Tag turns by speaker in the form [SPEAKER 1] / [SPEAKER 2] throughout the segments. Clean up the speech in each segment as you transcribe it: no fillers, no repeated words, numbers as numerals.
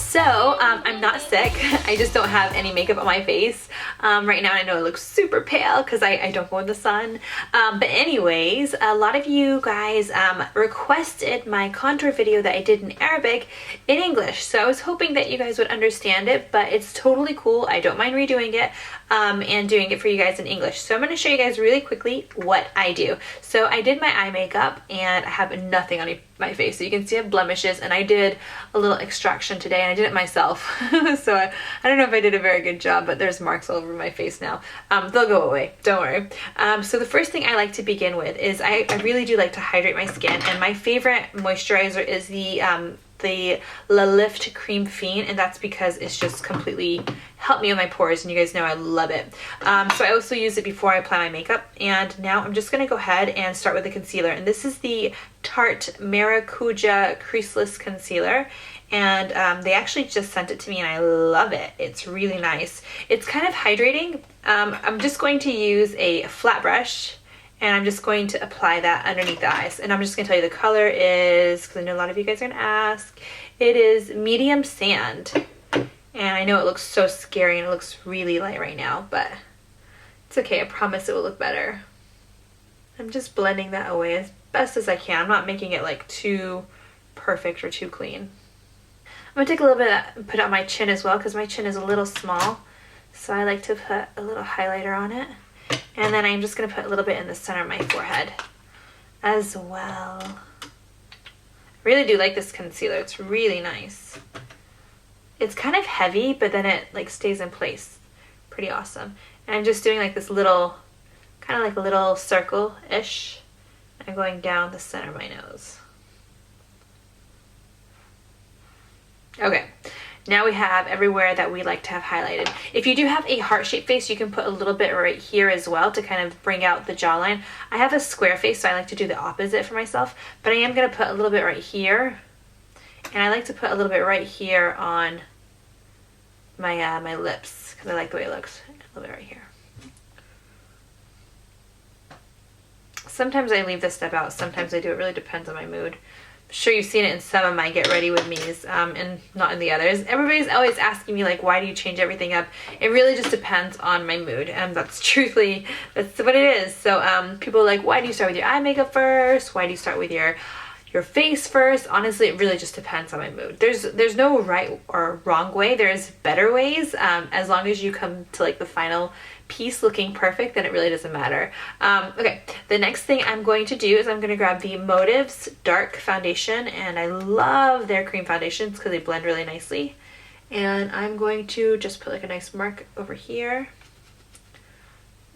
[SPEAKER 1] So, I'm not sick. I just don't have any makeup on my face. Right now I know I look super pale because I don't go in the sun. But anyways, a lot of you guys requested my contour video that I did in Arabic in English. So I was hoping that you guys would understand it, but it's totally cool. I don't mind redoing it and doing it for you guys in English. So I'm going to show you guys really quickly what I do. So I did my eye makeup and I have nothing on my face. So you can see I have blemishes, and I did a little extraction today and I did it myself. So I don't know if I did a very good job, but there's marks all over my face now. They'll go away, don't worry. So the first thing I like to begin with is I really do like to hydrate my skin, and my favorite moisturizer is the Lift Cream Fiend, and that's because it's just completely helped me with my pores, and you guys know I love it. So I also use it before I apply my makeup, and now I'm just going to go ahead and start with the concealer, and this is the Tarte Maracuja Creaseless Concealer, and they actually just sent it to me and I love it. It's really nice. It's kind of hydrating. I'm just going to use a flat brush, and I'm just going to apply that underneath the eyes. And I'm just going to tell you the color is, because I know a lot of you guys are going to ask, it is Medium Sand. And I know it looks so scary and it looks really light right now, but it's okay. I promise it will look better. I'm just blending that away as best as I can. I'm not making it like too perfect or too clean. I'm going to take a little bit and put on my chin as well, because my chin is a little small. So I like to put a little highlighter on it. And then I'm just going to put a little bit in the center of my forehead as well. I really do like this concealer. It's really nice. It's kind of heavy, but then it like stays in place. Pretty awesome. And I'm just doing like this little, kind of like a little circle-ish. I'm going down the center of my nose. Okay. Now we have everywhere that we like to have highlighted. If you do have a heart-shaped face, you can put a little bit right here as well to kind of bring out the jawline. I have a square face, so I like to do the opposite for myself, but I am going to put a little bit right here, and I like to put a little bit right here on my my lips, because I like the way it looks. A little bit right here. Sometimes I leave this step out, sometimes I do. It really depends on my mood. Sure, you've seen it in some of my get ready with me's, and not in the others. Everybody's always asking me like, why do you change everything up? It really just depends on my mood, and that's what it is. So people are like, why do you start with your eye makeup first? Why do you start with your face first? Honestly, it really just depends on my mood. There's no right or wrong way. There's better ways. As long as you come to like the final piece looking perfect, then it really doesn't matter. Okay, the next thing I'm going to do is I'm going to grab the Motives Dark Foundation, and I love their cream foundations because they blend really nicely. And I'm going to just put like a nice mark over here,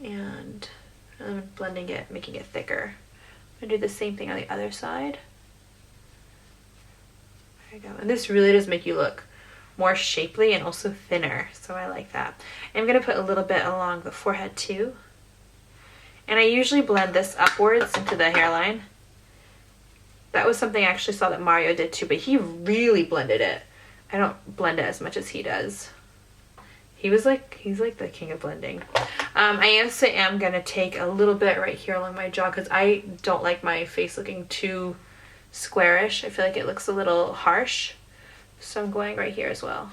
[SPEAKER 1] and I'm blending it, making it thicker. I'm going to do the same thing on the other side. There you go. And this really does make you look more shapely and also thinner, so I like that. I'm going to put a little bit along the forehead too, and I usually blend this upwards into the hairline. That was something I actually saw that Mario did too, but he really blended it. I don't blend it as much as he does. He's like the king of blending. I also am going to take a little bit right here along my jaw, because I don't like my face looking too squarish. I feel like it looks a little harsh. So I'm going right here as well.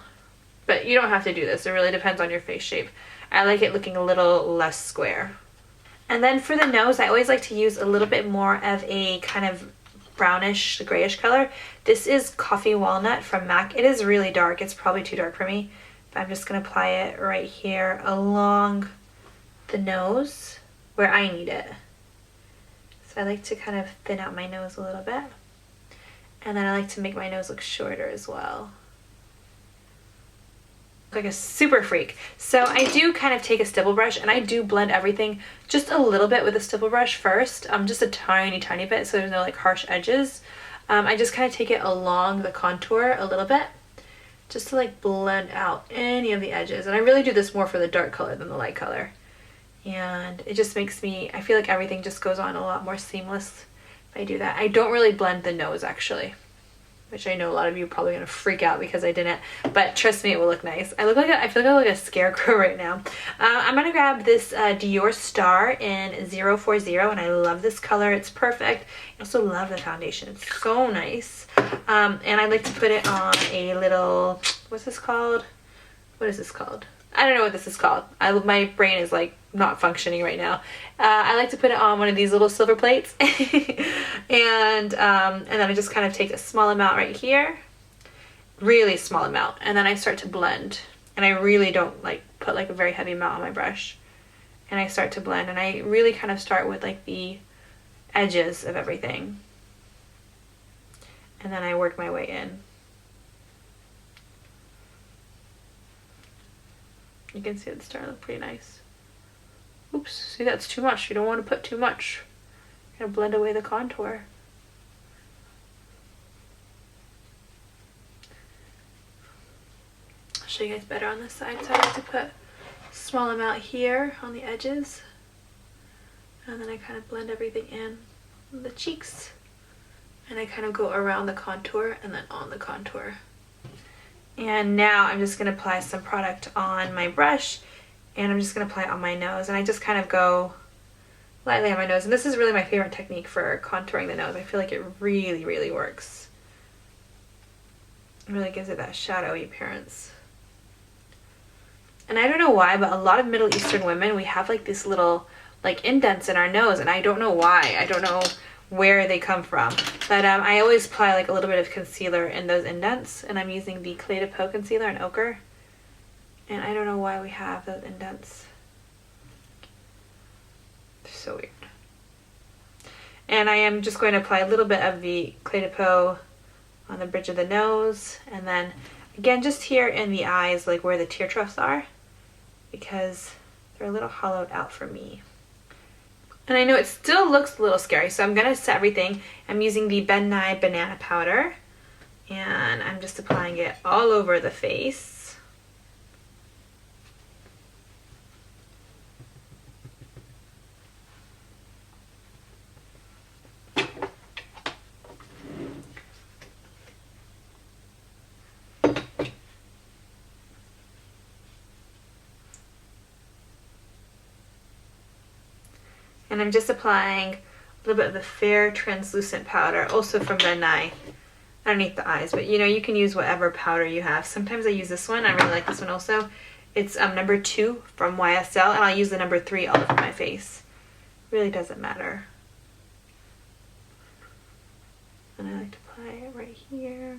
[SPEAKER 1] But you don't have to do this. It really depends on your face shape. I like it looking a little less square. And then for the nose, I always like to use a little bit more of a kind of brownish, grayish color. This is Coffee Walnut from MAC. It is really dark. It's probably too dark for me. But I'm just going to apply it right here along the nose where I need it. So I like to kind of thin out my nose a little bit. And then I like to make my nose look shorter as well. Like a super freak. So I do kind of take a stipple brush, and I do blend everything just a little bit with a stipple brush first. Just a tiny bit, so there's no like harsh edges. I just kind of take it along the contour a little bit, just to like blend out any of the edges. And I really do this more for the dark color than the light color. And it just makes me, I feel like everything just goes on a lot more seamless if I do that. I don't really blend the nose actually, which I know a lot of you are probably gonna freak out because I didn't, but trust me, it will look nice. I feel like I look like a scarecrow right now. I'm gonna grab this Dior Star in 040, and I love this color. It's perfect. I also love the foundation. It's so nice. And I like to put it on a little what's this called? What is this called? I don't know what this is called. My brain is like not functioning right now. I like to put it on one of these little silver plates. And then I just kind of take a small amount right here. Really small amount. And then I start to blend. And I really don't like put like a very heavy amount on my brush. And I start to blend. And I really kind of start with like the edges of everything. And then I work my way in. You can see it's starting to look pretty nice. Oops, see, that's too much. You don't want to put too much. You're gonna blend away the contour. I'll show you guys better on this side. So I like to put a small amount here on the edges. And then I kind of blend everything in the cheeks. And I kind of go around the contour and then on the contour. And now I'm just going to apply some product on my brush, and I'm just going to apply it on my nose, and I just kind of go lightly on my nose. And this is really my favorite technique for contouring the nose. I feel like it really, really works. It really gives it that shadowy appearance. And I don't know why, but a lot of Middle Eastern women, we have like these little like indents in our nose, and I don't know why. I don't know where they come from, but I always apply like a little bit of concealer in those indents, and I'm using the Clé de Peau concealer in ochre, and I don't know why we have those indents. They're so weird. And I am just going to apply a little bit of the Clé de Peau on the bridge of the nose, and then again just here in the eyes, like where the tear troughs are, because they're a little hollowed out for me. And I know it still looks a little scary, so I'm going to set everything. I'm using the Ben Nye banana powder, and I'm just applying it all over the face. And I'm just applying a little bit of the fair translucent powder, also from Ben Nye, underneath the eyes. But you know, you can use whatever powder you have. Sometimes I use this one. I really like this one also. It's number 2 from YSL, and I'll use the number 3 all over my face. Really doesn't matter. And I like to apply it right here.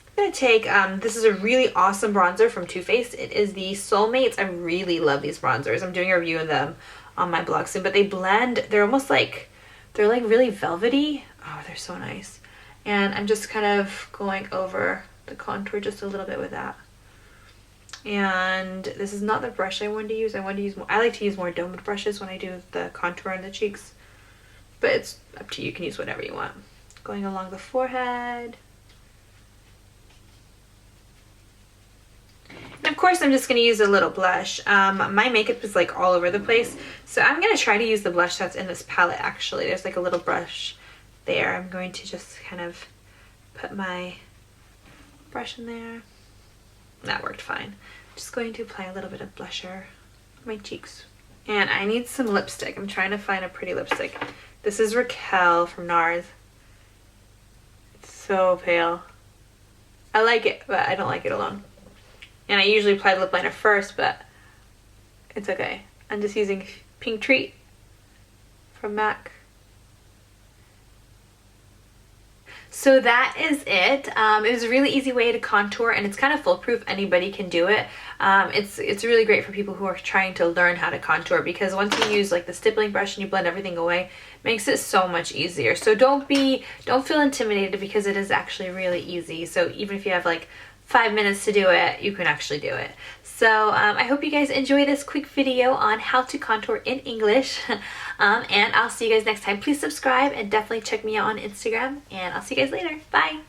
[SPEAKER 1] I'm going to take, this is a really awesome bronzer from Too Faced. It is the Soulmates. I really love these bronzers. I'm doing a review of them on my blog soon, but they blend, they're almost like, they're like really velvety. Oh, they're so nice. And I'm just kind of going over the contour just a little bit with that. And this is not the brush I wanted to use. I wanted to use more, I like to use more domed brushes when I do the contour on the cheeks, but it's up to you. You can use whatever you want. Going along the forehead. And of course, I'm just going to use a little blush. My makeup is like all over the place, so I'm going to try to use the blush that's in this palette actually. There's like a little brush there. I'm going to just kind of put my brush in there. That worked fine. Just going to apply a little bit of blusher on my cheeks. And I need some lipstick. I'm trying to find a pretty lipstick. This is Raquel from NARS. It's so pale. I like it, but I don't like it alone. And I usually apply the lip liner first, but it's okay. I'm just using Pink Treat from MAC. So that is it. It was a really easy way to contour, and it's kind of foolproof. Anybody can do it. It's really great for people who are trying to learn how to contour, because once you use like the stippling brush and you blend everything away, it makes it so much easier. So don't feel intimidated, because it is actually really easy. So even if you have like 5 minutes to do it, you can actually do it. So I hope you guys enjoy this quick video on how to contour in English. And I'll see you guys next time. Please subscribe and definitely check me out on Instagram. And I'll see you guys later. Bye.